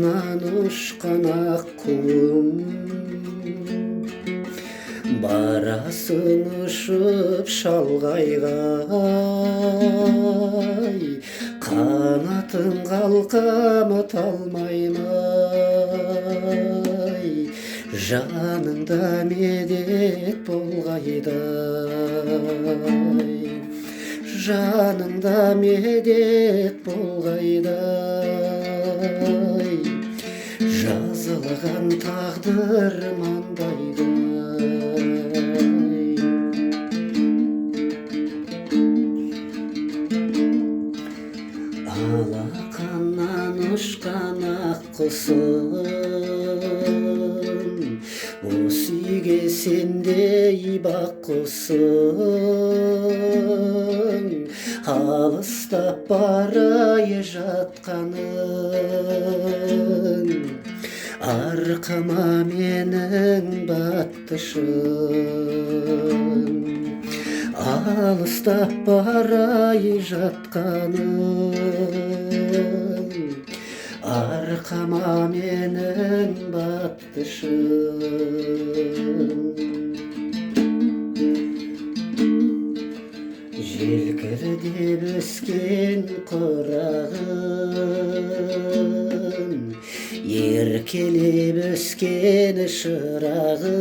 канатынан ұшқан аққуым, барасың ұшып шалғайға, қанатын қалқамы талмаймай, жаныңда медет болғайдай, жаныңда медет болғайдай, жазылған тағдыр маңдайдай. Алақаннан ұшқан ақ құсым, осы үйге сендей бақ құсым, алыстап барай жатқаның, арқама менің баттышым, алыстап барай жатқаның, арқама менің баттышым. Желкірдеп өскен құрағым, еркелеп өскен шырағым,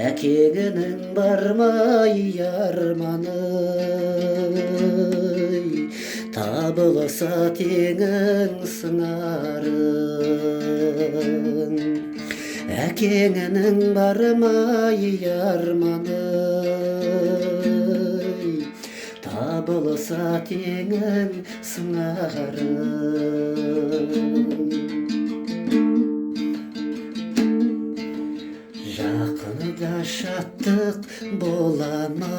әкеңнің бармай арманы, табылса теңің сыңарың, әкеңнің бармай арманы, табылса теңің сыңарың. Жақында шаттық боламай,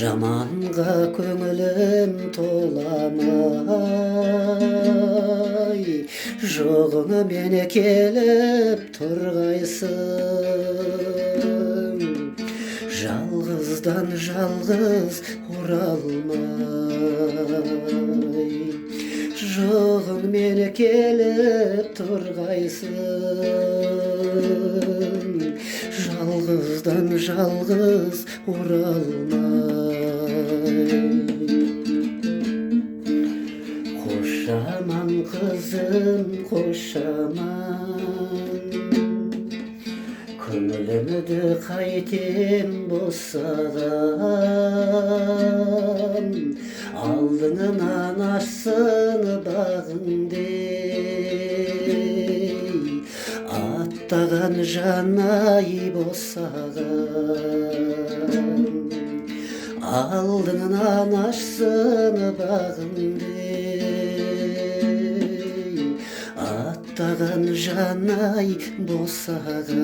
жаманға көңілім толамай, жоғыңмен келіп тұрғайсың, жалғыздан жалғыз оралмай, жоғыңмен келіп тұрғайсың, жалғыздан жалғыз оралмай. Қошаман қызым, қошаман, көңілімді қайтем босаған, алдыңнан ашсын бағыңдей, аттаған жанай босаған, алдыңнан ашсын бағыңдей, аттаған жанай босаған.